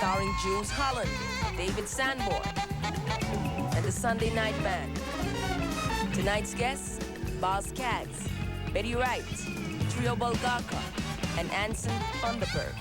starring Jools Holland, David Sanborn, and the Sunday Night Band. Tonight's guests, Boz Scaggs, Wright, Trio Bulgarka, and Anson Funderburgh.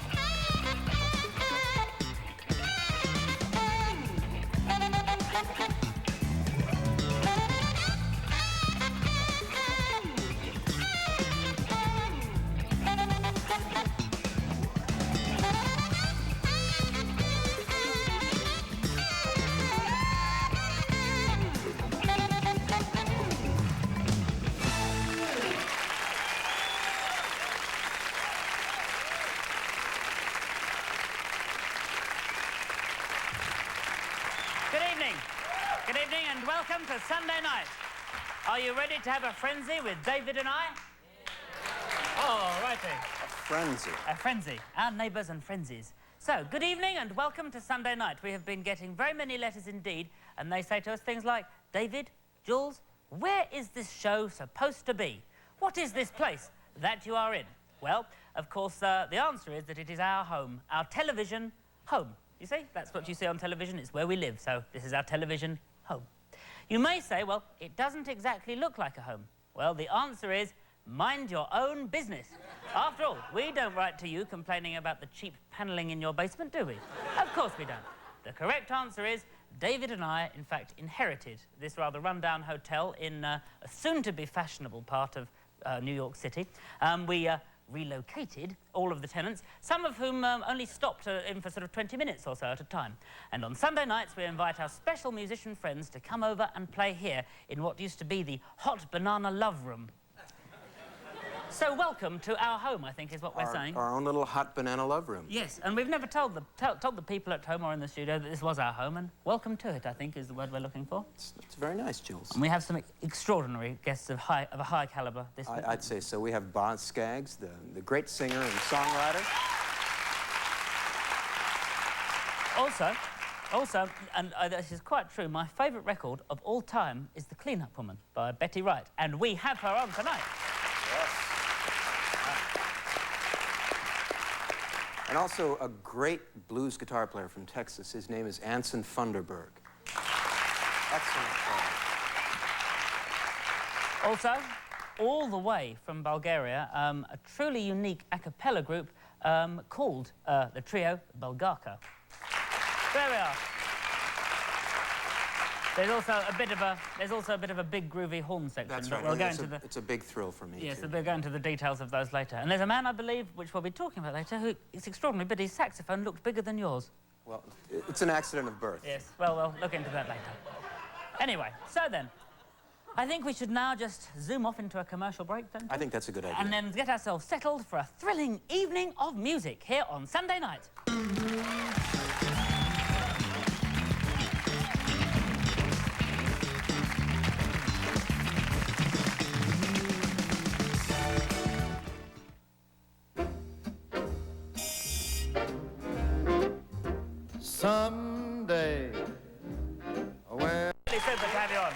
Good evening and welcome to Sunday night. Are you ready to have a frenzy with David and I? Oh, righty. A frenzy. A frenzy. Our neighbours and frenzies. So, good evening and welcome to Sunday night. We have been getting very many letters indeed, and they say to us things like, David, Jules, where is this show supposed to be? What is this place that you are in? Well, of course, the answer is that it is our home, our television home. You see, that's what you see on television. It's where we live, so this is our television home. You may say, well, it doesn't exactly look like a home. Well, the answer is, mind your own business. After all, we don't write to you complaining about the cheap panelling in your basement, do we? Of course we don't. The correct answer is, David and I, in fact, inherited this rather run-down hotel in a soon-to-be fashionable part of New York City. We relocated all of the tenants, some of whom only stopped in for sort of 20 minutes or so at a time. And on Sunday nights, we invite our special musician friends to come over and play here in what used to be the Hot Banana Love Room. So welcome to our home, I think, is what we're saying. Our own little Hot Banana Love Room. Yes, and we've never told the people at home or in the studio that this was our home, and welcome to it, I think, is the word we're looking for. It's very nice, Jules. And we have some extraordinary guests of a high calibre this week. I'd say so. We have Boz Scaggs, the great singer and songwriter. Also, and this is quite true, my favourite record of all time is The Clean-Up Woman by Wright, and we have her on tonight. Yes. And also a great blues guitar player from Texas. His name is Anson Funderburgh. Excellent player. Also, all the way from Bulgaria, a truly unique a cappella group called the trio Bulgarka. There we are. There's also a bit of a big groovy horn section. That's right. We'll go into it's a big thrill for me. Yes, too. we'll go into the details of those later. And there's a man, I believe, which we'll be talking about later, who is extraordinary, but his saxophone looks bigger than yours. Well, it's an accident of birth. Yes. Well, we'll look into that later. Anyway, so then, I think we should now just zoom off into a commercial break, don't you? I think that's a good idea. And then get ourselves settled for a thrilling evening of music here on Sunday night. Someday, when... Really super to have you on.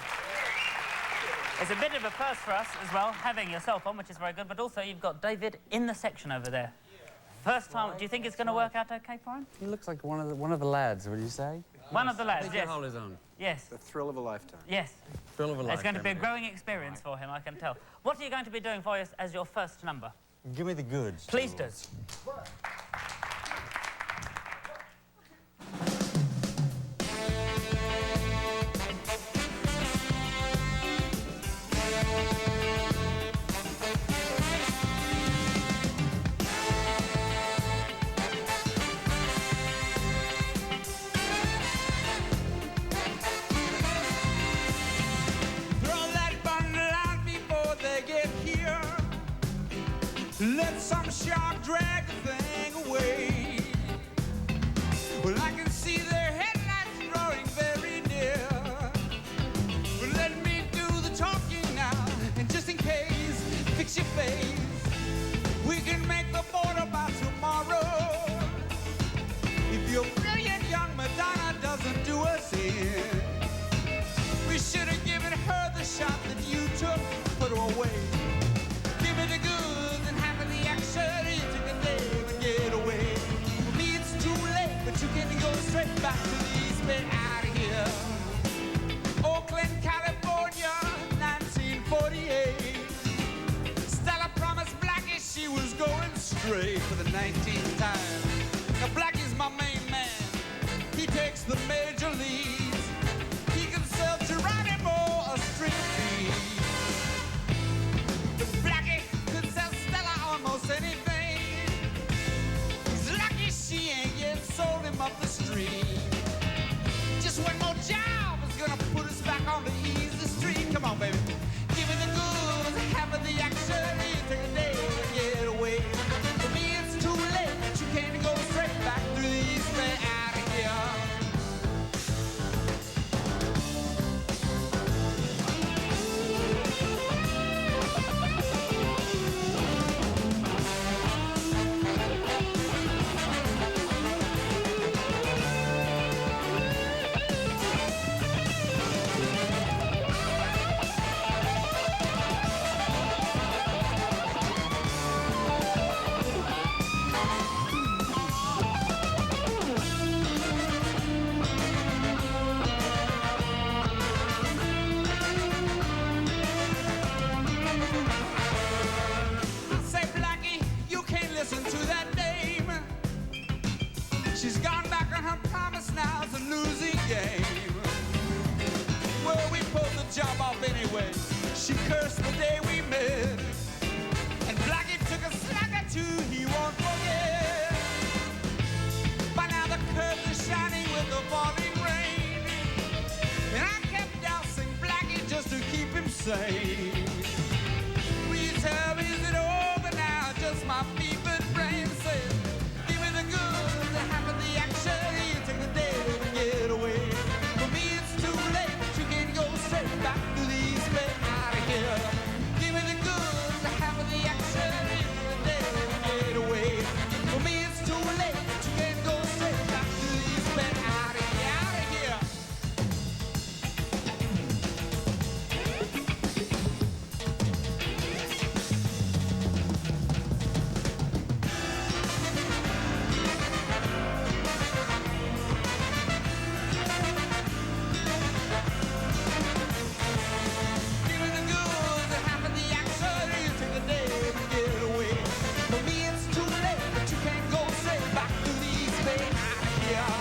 It's a bit of a first for us as well, having yourself on, which is very good, but also you've got David in the section over there. First time, do you think it's going to work out okay for him? He looks like one of the lads, would you say? One of the lads, He yes. can hold his own. Yes. The thrill of a lifetime. Yes. Thrill of a lifetime. It's going to be a growing experience for him, I can tell. What are you going to be doing for us as your first number? Give me the goods. Please do. Let some shark drag the thing away. Well, I can see their headlights drawing very near. But let me do the talking now, and just in case, fix your face. We can make the border by tomorrow. If your brilliant young Madonna doesn't do us in, we should have given her the shot that you took, put her away. Give me the goods and have the action. You took a day to get away. For me, it's too late, but you can stray for the 19th time. Now Blackie's my main man. He takes the major leads. He can sell Geronimo a string of beads. Blackie could sell Stella almost anything. He's lucky she ain't yet sold him up the street. Just one more job is gonna put us back on the easy street. Come on, baby. Give me the goods, half of the action. You take a day to get away. For me, it's too late. You can't go straight back through the East Bay out of here. Say, Blackie, you can't listen to that dame. She's gone back on her promise now. It's a losing game. Well, we pulled the job off anyway. She cursed the day we met. And Blackie took a slug or two he won't forget. By now the curves are shining with the falling rain. And I kept dousing Blackie just to keep him sane. Will you tell me, is it over now? Just my fevered brain says, give me the goods, half of the action. You take the day to get away. For me, it's too late. You can't go straight back to the East Bay out of here. Give me the goods, half of the action. You take the day to get away. For me, it's too late. You can't go straight back to the East Bay out of here. Out of here. Give me the goods, half of the action. You take the day to get away. For me, it's too late, but you can't go straight back to the East Bay out of here.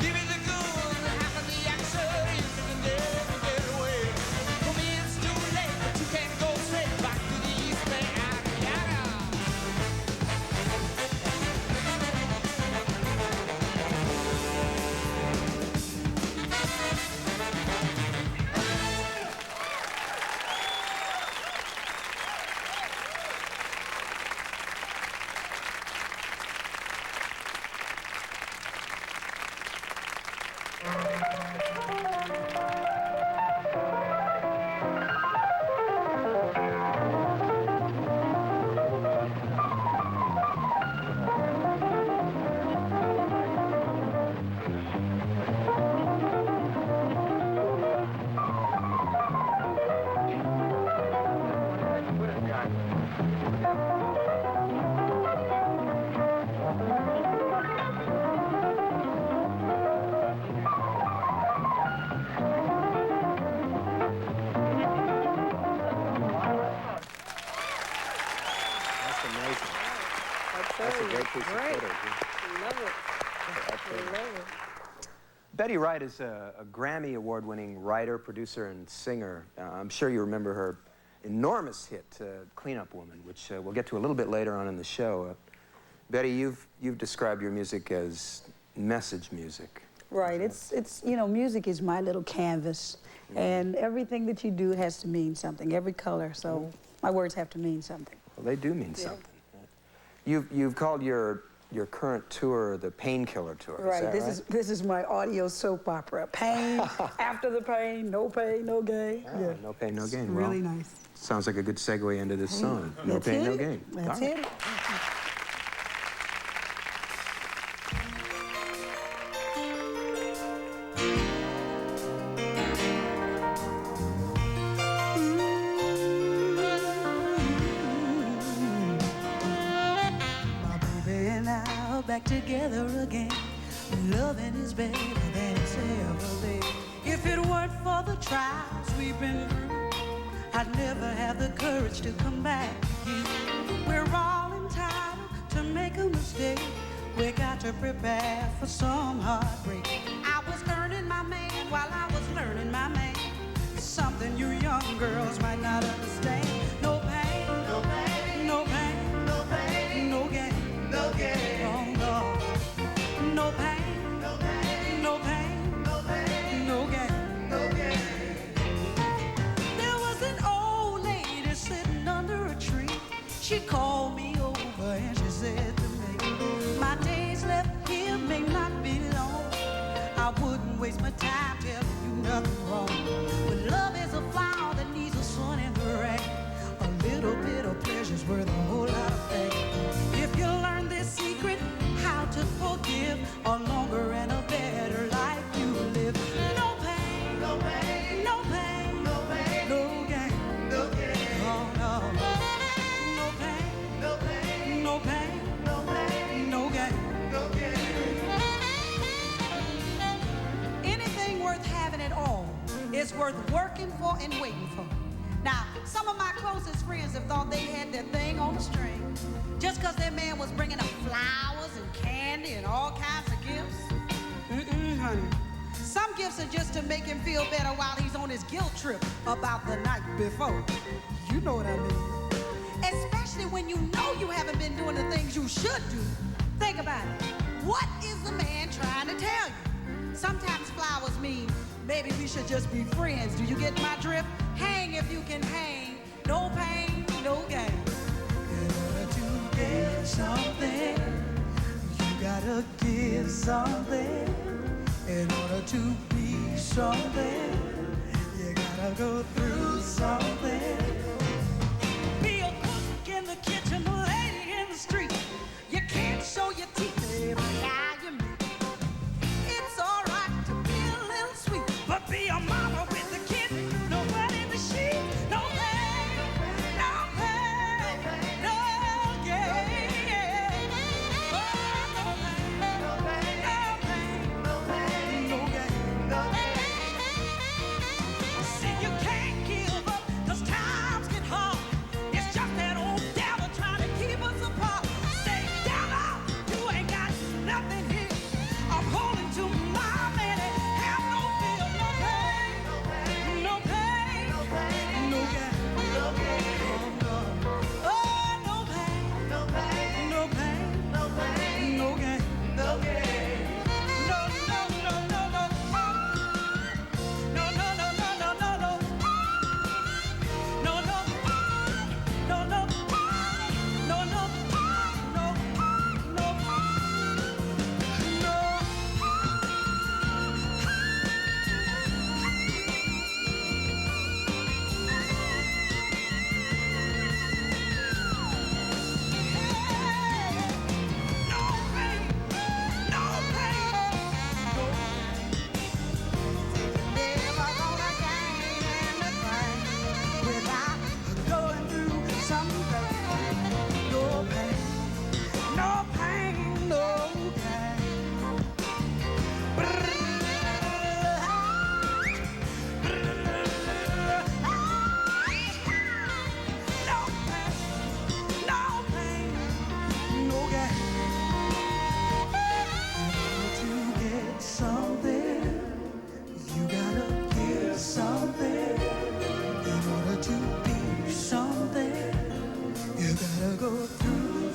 Give me the goods, half of the action. You take the day to get away. For me, it's too late, but you can't go straight back to the East Bay out of here. That's amazing. That's a great piece of footage. yeah. Love it. Absolutely. Love it. Betty Wright is a Grammy award-winning writer, producer, and singer. I'm sure you remember her enormous hit, Cleanup Woman, which we'll get to a little bit later on in the show. Betty, you've described your music as message music. Right. It's you know, music is my little canvas, and everything that you do has to mean something. Every color. So my words have to mean something. Well, they do mean something. You've called your current tour the Painkiller Tour. Right. Is that right? This is my audio soap opera. Pain after the pain, no gain. Ah, Yeah. No pain, no It's gain. really Well, nice. sounds like a good segue into this song. No Let's pain, hit no it. gain. Let's All right. hit it. Back together again. Loving is better than it's ever weren't for the trials we've been through, I'd never have the courage to come back here. We're all entitled to make a mistake. We got to prepare for some heartbreak. I was earning my man while I was learning my man. Something you young girls might not understand. No pain, no pain, no pain, no pain, no gain, no gain. Oh no, no pain, no pain, no pain, no pain, no gain, no gain. There was an old lady sitting under a tree. She called me over and she said to me, my days left here may not be long. I wouldn't waste my time telling you nothing wrong. But love is a flower that needs a sun and the rain. A little bit of pleasure's worth a whole lot of pain. If you learn this secret, how to forgive, a longer and a better life you live. No pain, no pain, no pain, no pain, no gain, no gain. Oh no. No pain, no pain, no pain, no pain, no gain, no gain. Anything worth having at all is worth working for and waiting for. Now, some of my closest friends have thought they had their thing on the string just because their man was bringing them flowers and candy and all kinds of gifts. Honey. Some gifts are just to make him feel better while he's on his guilt trip about the night before. You know what I mean. Especially when you know you haven't been doing the things you should do. Think about it. What is the man trying to tell you? Sometimes flowers mean maybe we should just be friends. Do you get my drift? Hang if you can hang. No pain, no gain. In order to get something, you gotta give something. In order to be something, you gotta go through something. Be a cook in the kitchen, a lady in the street. You can't show your teeth, baby, now you meet. It's all right to be a little sweet, but be a mama with the kid, no one in the sheet. No pain, no pain, no gain. Oh, no pain, no pain, no pain, no gain, no gain. See, you can't give up, 'cause times get hard. It's just that old devil trying to keep us apart. Say, devil, you ain't got nothing here. I'm holding to my man and have no fear. No pain, no pain, no pain, no gain, no gain. Oh, no pain, no pain, no pain, no pain, no gain, no gain. No, no, no, no, no, no. No, no, no, no, no, no, no. No, no, no, no, no, no, no, no, no.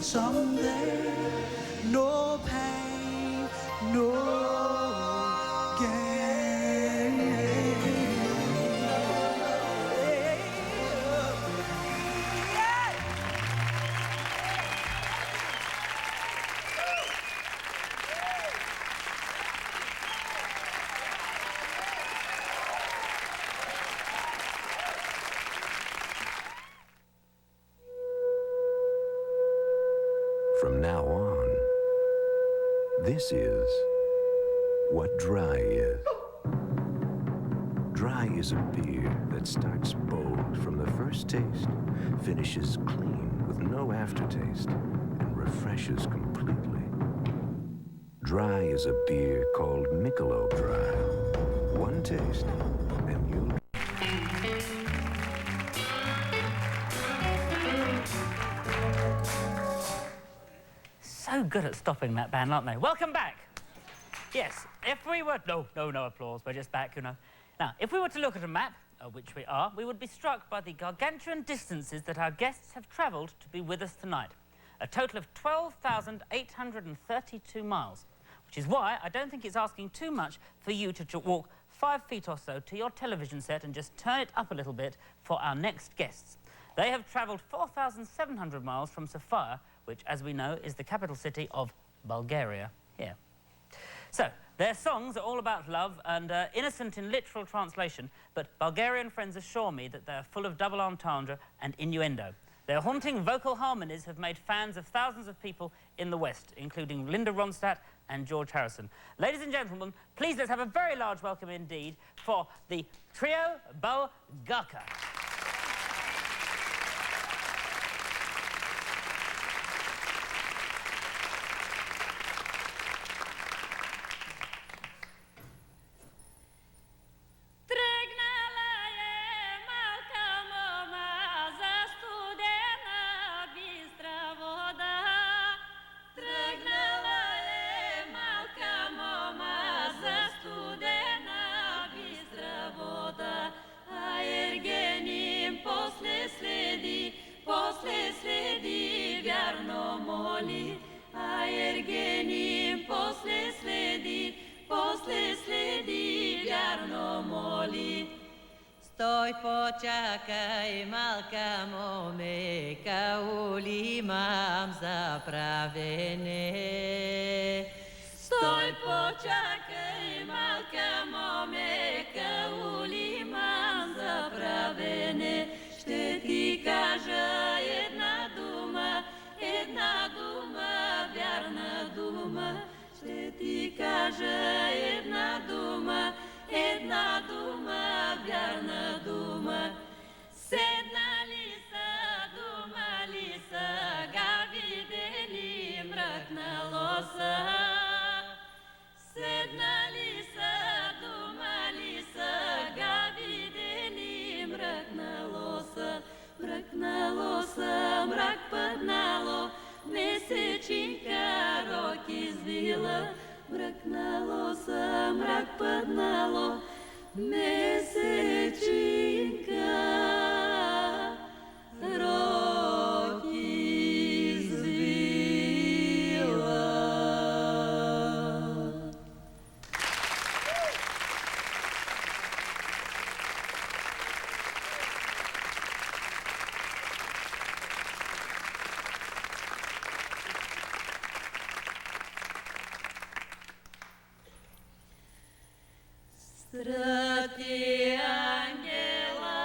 Someday, no pain, no gain. From now on, this is what dry is. Dry is a beer that starts bold from the first taste, finishes clean with no aftertaste, and refreshes completely. Dry is a beer called Michelob Dry. One and taste, and you'll... So good at stopping that band, aren't they? Welcome back. Yes, if we were... No applause, we're just back, you know. Now, if we were to look at a map, which we are, we would be struck by the gargantuan distances that our guests have travelled to be with us tonight. A total of 12,832 miles, which is why I don't think it's asking too much for you to walk 5 feet or so to your television set and just turn it up a little bit for our next guests. They have travelled 4,700 miles from Sofia, which, as we know, is the capital city of Bulgaria. Here. So, their songs are all about love and innocent in literal translation, but Bulgarian friends assure me that they're full of double entendre and innuendo. Their haunting vocal harmonies have made fans of thousands of people in the West, including Linda Ronstadt and George Harrison. Ladies and gentlemen, please let's have a very large welcome indeed for the trio Bulgarka. Sтой, почакай, малка момека, улимам заправене. Sтой, почакай, малка момека, улимам заправене. Ще ти кажа една дума, вярна дума. Ще ти кажа една дума, вярна дума. Седнали са, думали са, га видели мрак на лоса. Седнали са, думали са, га видели мрак на лоса. Мрак на лоса, мрак паднало, месечинка рок извила. Мрак на лоса, мрак паднало, месечинка рок извила. Страти ангела,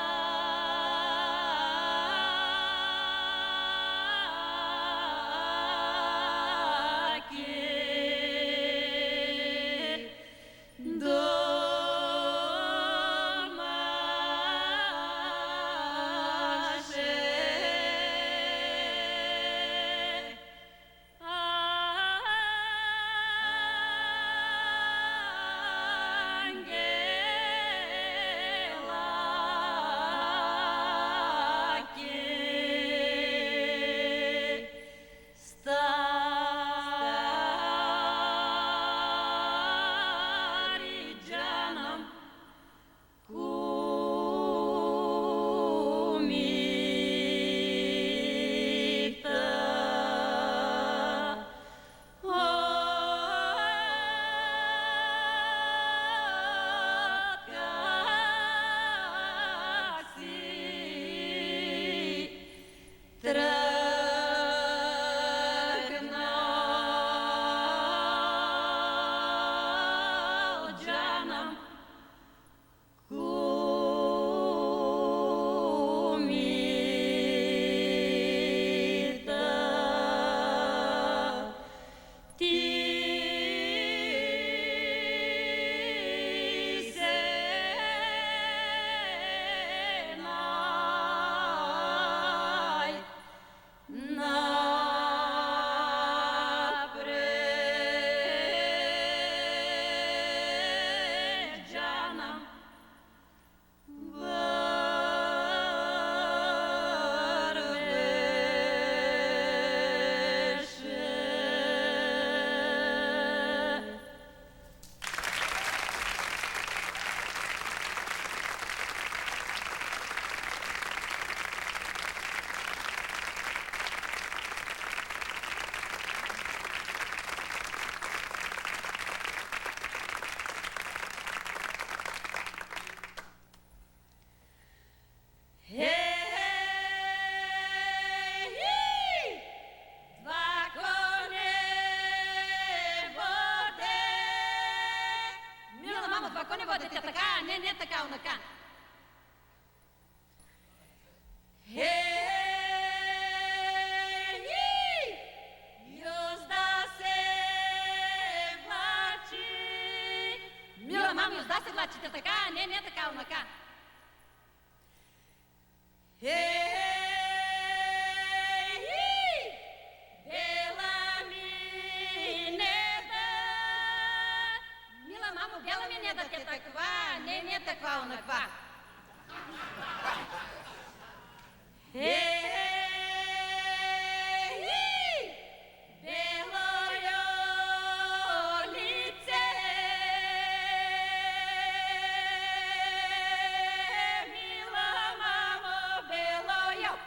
de tetaka, nene taka unaka. Hey, još da se vlači. Mila mama, još da se vlači tetaka, nene taka unaka. Takva onakva. Belo lice, mila mamo, belo lice.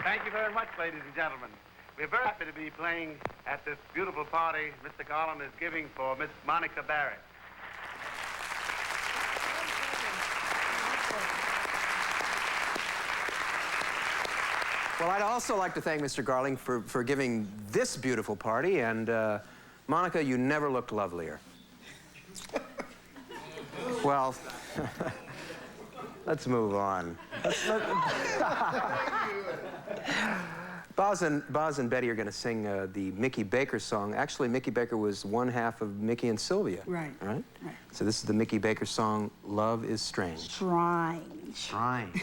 Thank you very much, ladies and gentlemen. We're very happy to be playing at this beautiful party Mr. Garland is giving for Miss Monica Barrett. Well, I'd also like to thank Mr. Garland for giving this beautiful party, and Monica, you never looked lovelier. Well, let's move on. Boz and Betty are going to sing the Mickey Baker song. Actually, Mickey Baker was one half of Mickey and Sylvia. Right. Right? So this is the Mickey Baker song, Love is Strange. Strange. Strange.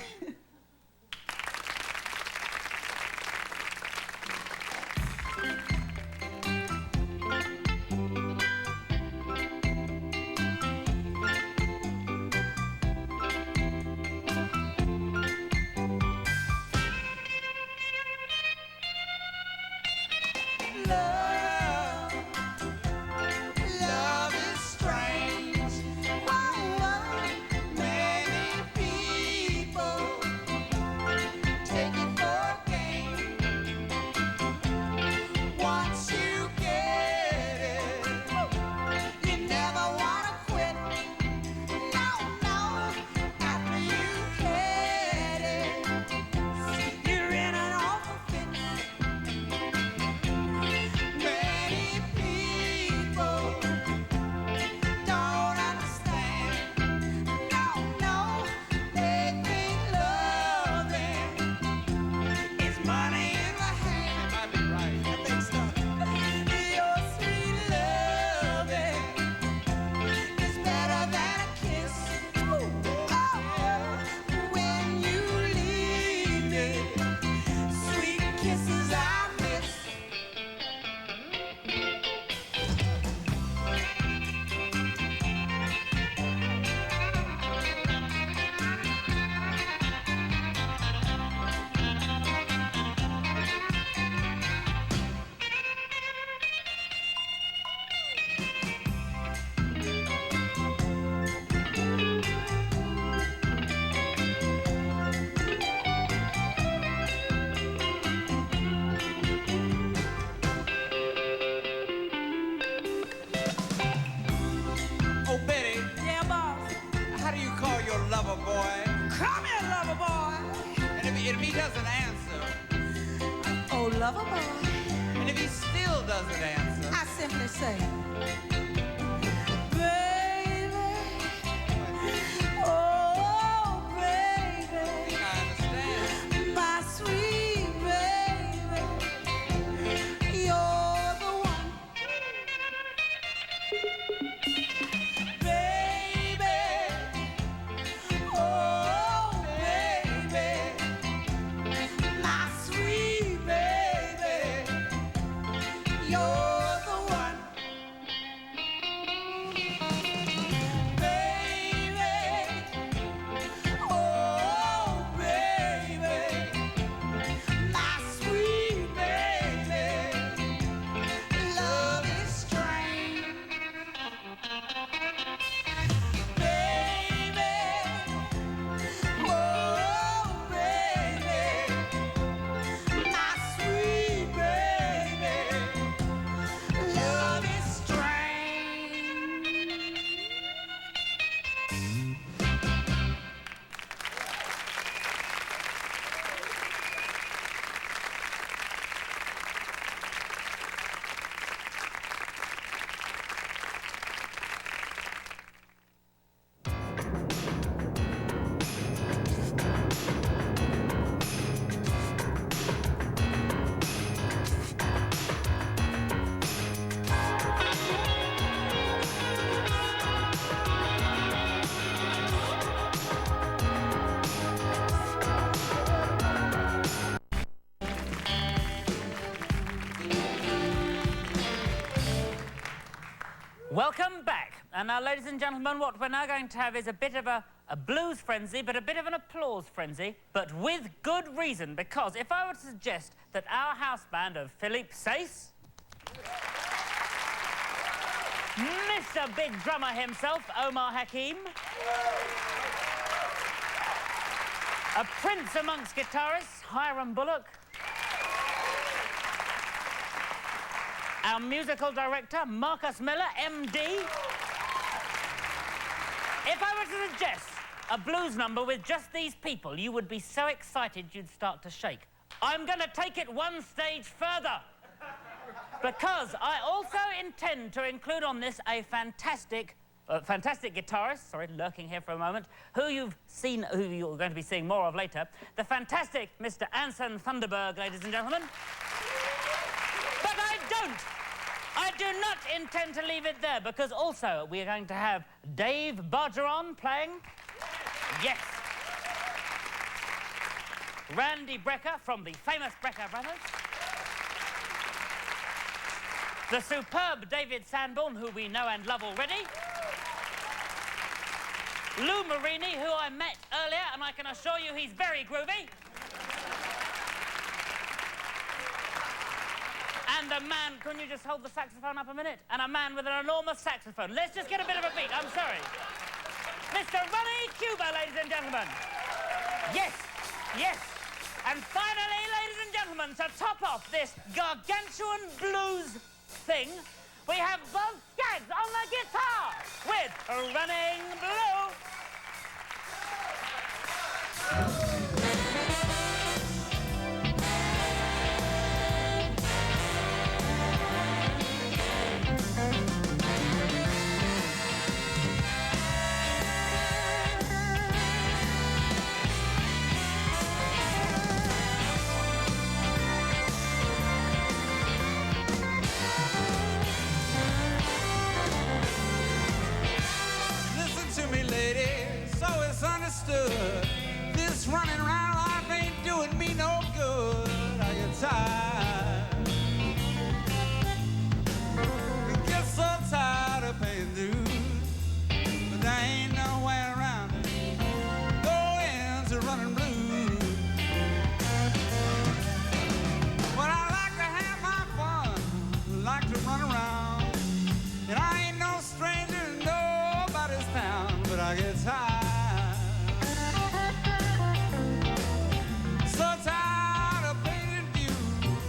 Love is strange. Many people Come here, lover boy. And if he doesn't answer, Oh, lover boy. and if he still doesn't answer, I simply say, baby, oh, baby, I understand. my sweet baby, you're the one. Baby, oh, baby, my sweet baby, you're the one. Baby, oh, baby, my sweet baby, love is strange. Baby, oh, baby, my sweet baby, love is strange. Welcome back. And now, ladies and gentlemen, what we're now going to have is a bit of a blues frenzy, but a bit of an applause frenzy, but with good reason, because if I were to suggest that our house band of Philippe Sace, Mr. Big Drummer himself, Omar Hakim, a prince amongst guitarists, Hiram Bullock, our musical director, Marcus Miller, MD. If I were to suggest a blues number with just these people, you would be so excited you'd start to shake. I'm going to take it one stage further, because I also intend to include on this a fantastic guitarist, sorry, lurking here for a moment, who you're going to be seeing more of later, the fantastic Mr. Anson Funderburgh, ladies and gentlemen. But I do not intend to leave it there, because also we are going to have Dave Bargeron playing. Yes. Randy Brecker from the famous Brecker Brothers. The superb David Sanborn, who we know and love already. Lou Marini, who I met earlier, and I can assure you he's very groovy. And a man, can you just hold the saxophone up a minute? And a man with an enormous saxophone. Let's just get a bit of a beat, I'm sorry. Mr. Ronnie Cuba, ladies and gentlemen. Yes, yes. And finally, ladies and gentlemen, to top off this gargantuan blues thing, we have Boz Scaggs on the guitar with Running Blue. This running around life ain't doing me no good. I get tired. I get so tired of paying dues, but there ain't no way around it. Go into running blues. But I like to have my fun, like to run around, and I ain't no stranger to nobody's town, but I get tired. So tired of paying dues.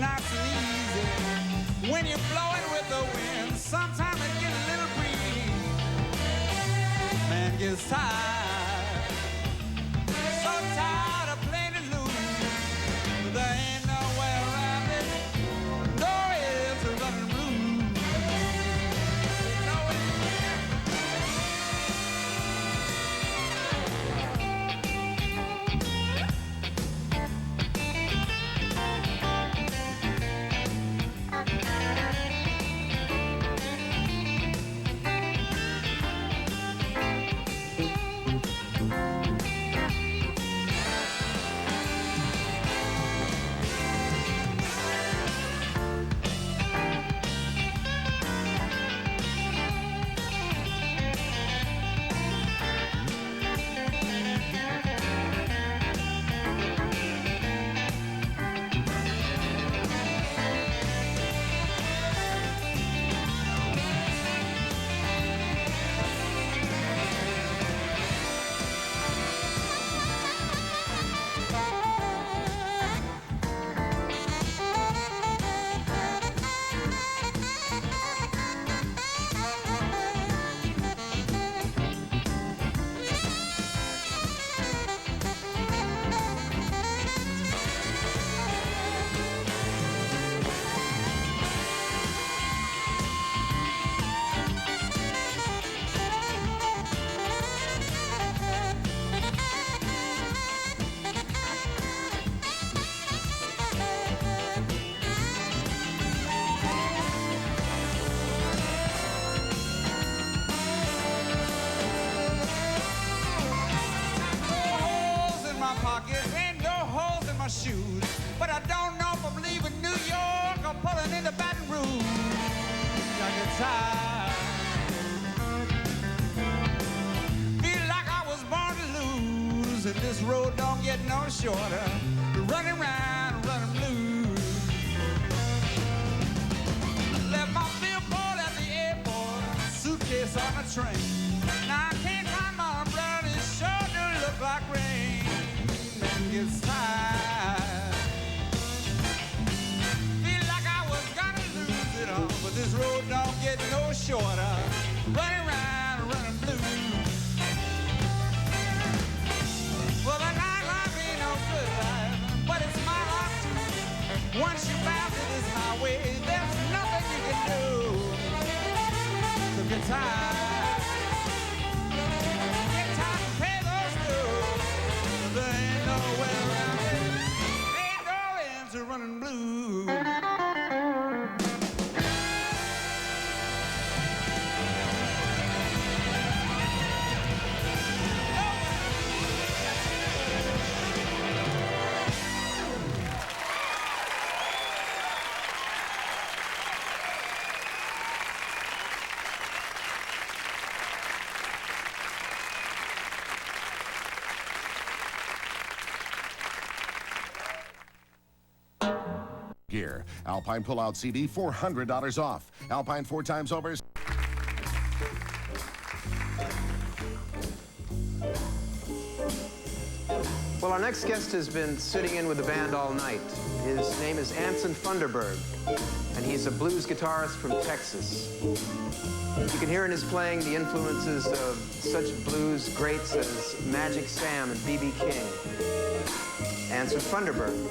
nice and easy. When you're blowing with the wind, sometimes it gets a little breeze. Man gets tired, so tired of playing it loose. There ain't no way around it, no way to run and blues. No way. Shoes, but I don't know if I'm leaving New York or pulling into Baton Rouge. I get tired, feel like I was born to lose, and this road don't get no shorter. Running round, running blues. Left my billboard at the airport, suitcase on the train. Now I can't find my umbrella, it sure do look like rain. Man gets tired. But this road don't get no shorter. Running round, running blue. Well, the nightlife ain't no good life, but it's my life too. Once you bound to this highway, there's nothing you can do. So get tired. Get tired to pay those dues. There ain't no way around it. Ain't no end to running blue. Gear. Alpine Pullout CD, $400 off. Alpine 4 times over. Well, our next guest has been sitting in with the band all night. His name is Anson Funderburgh, and he's a blues guitarist from Texas. You can hear in his playing the influences of such blues greats as Magic Sam and B.B. King. Anson Funderburgh.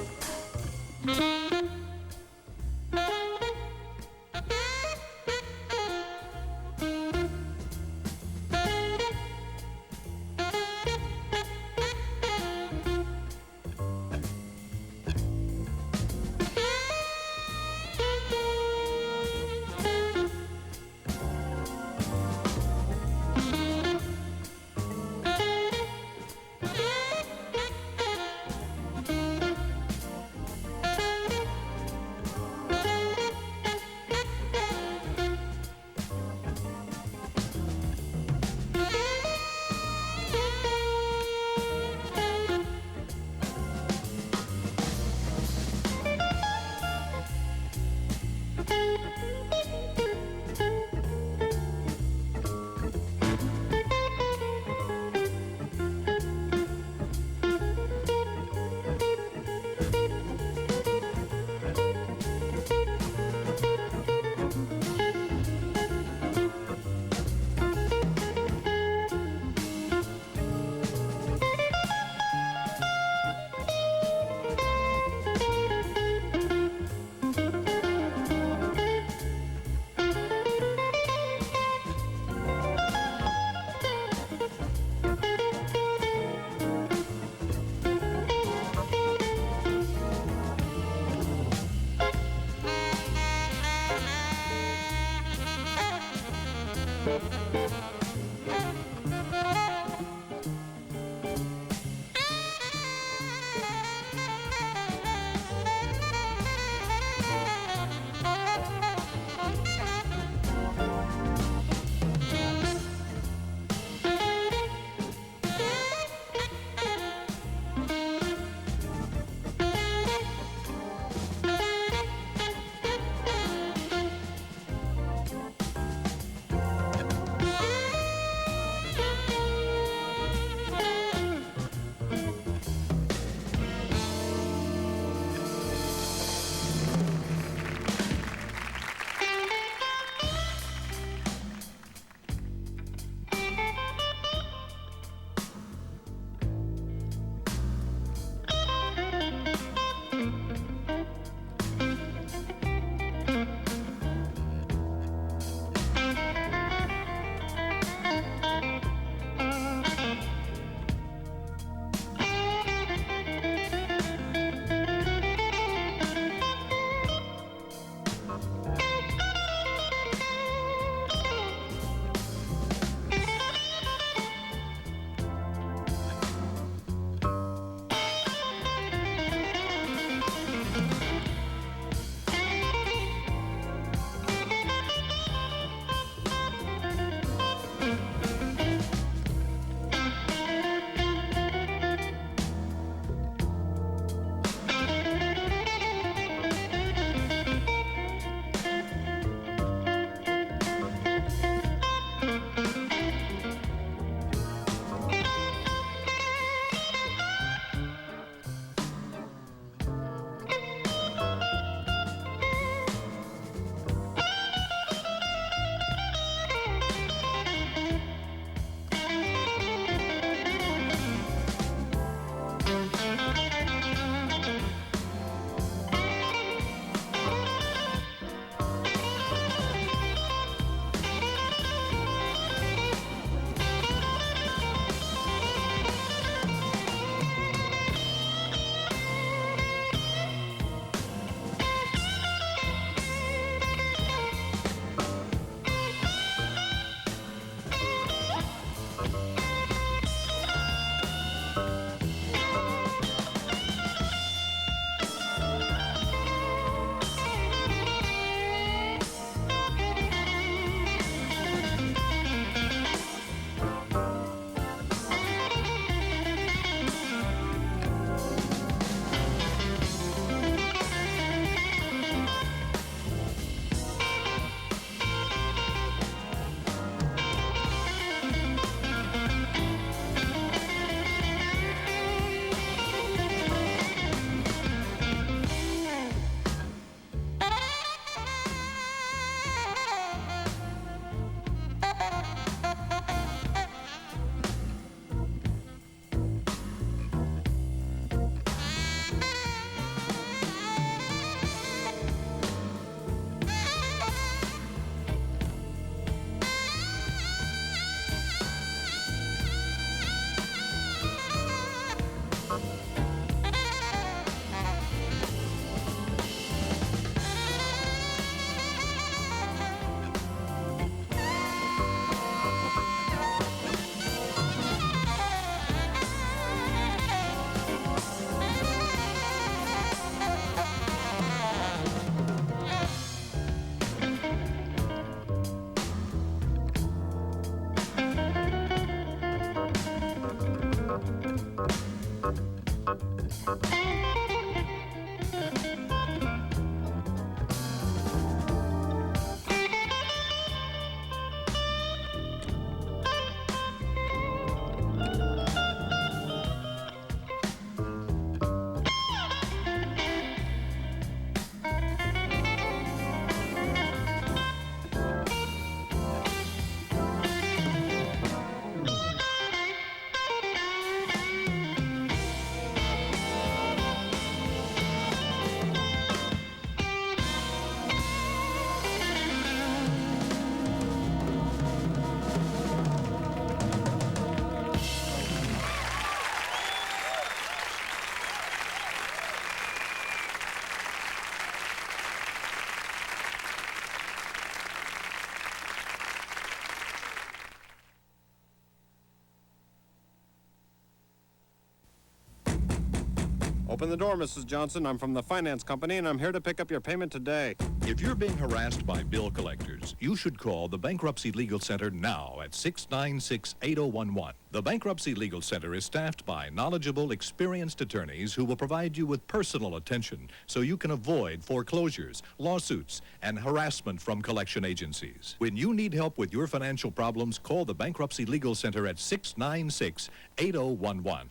Open the door, Mrs. Johnson. I'm from the finance company, and I'm here to pick up your payment today. If you're being harassed by bill collectors, you should call the Bankruptcy Legal Center now at 696-8011. The Bankruptcy Legal Center is staffed by knowledgeable, experienced attorneys who will provide you with personal attention so you can avoid foreclosures, lawsuits, and harassment from collection agencies. When you need help with your financial problems, call the Bankruptcy Legal Center at 696-8011.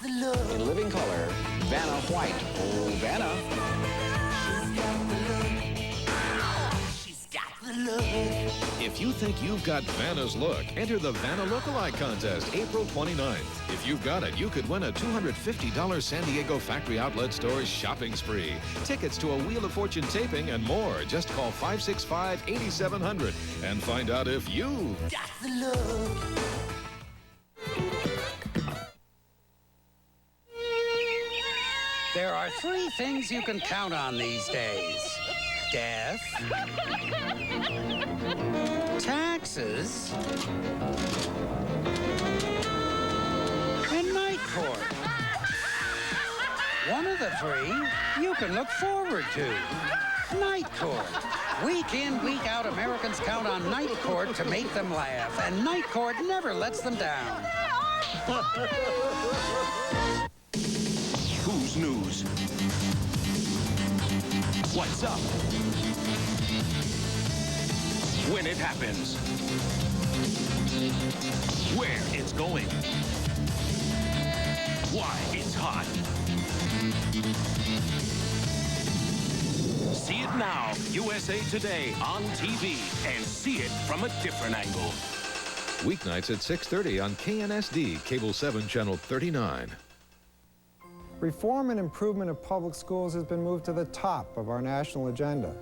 In living color, Vanna White. Oh, Vanna. She's got the look. If you think you've got Vanna's look, enter the Vanna Lookalike Contest April 29th. If you've got it, you could win a $250 San Diego Factory Outlet Stores shopping spree, tickets to a Wheel of Fortune taping, and more. Just call 565-8700 and find out if you've got the look. There are 3 things you can count on these days. Death, taxes, and night court. One of the 3 you can look forward to. Night court. Week in, week out, Americans count on night court to make them laugh, and night court never lets them down. Who's news? What's up? When it happens. Where it's going. Why it's hot. See it now, USA Today on TV, and see it from a different angle. Weeknights at 6:30 on KNSD, Cable 7, Channel 39. Reform and improvement of public schools has been moved to the top of our national agenda.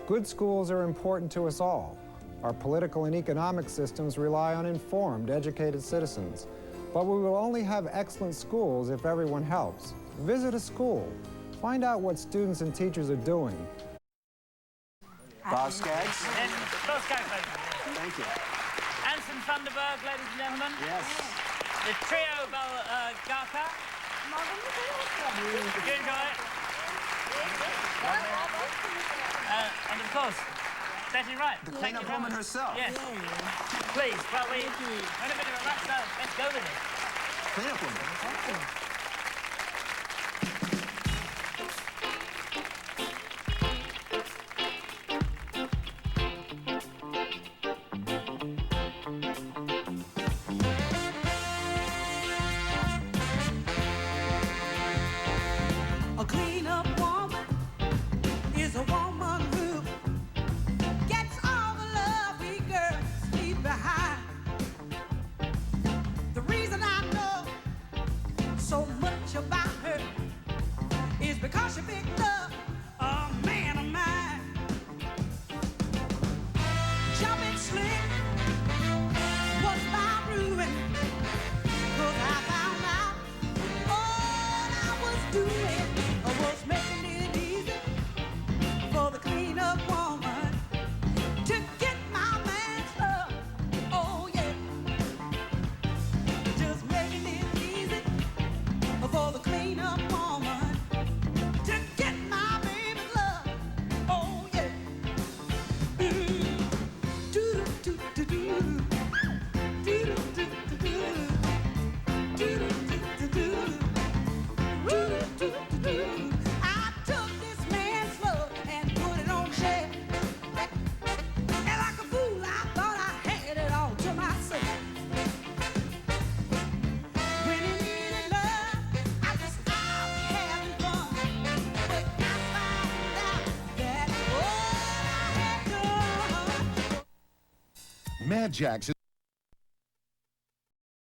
Good schools are important to us all. Our political and economic systems rely on informed, educated citizens. But we will only have excellent schools if everyone helps. Visit a school. Find out what students and teachers are doing. Boz Scaggs. Boz Scaggs, ladies and gentlemen. Thank you. Anson Funderburgh, ladies and gentlemen. Yes. The trio Bulgarka. Did you enjoy it? And of course, Betty Wright. The cleanup woman herself. Yes. Please, well, we're in a bit of a rush, so let's go with it. Cleanup woman. A clean-up woman is a woman who gets all the love we girls leave behind. The reason I know so much about her is because she picked up a man of mine. Jumping slick was my ruin, 'cause I found out all I was doing was making it easy for the clean-up woman to get my man's love. Oh, yeah. Just making it easy for the clean-up woman to get my baby's love. Oh, yeah. Do-do-do-do-do. Do-do-do-do-do. Do-do-do-do-do. Do-do-do-do-do. I took this man's love and put it on shelf. And like a fool, I thought I had it all to myself. When he needed love, I was out having fun. But I found out that all I had done. Mad Jack's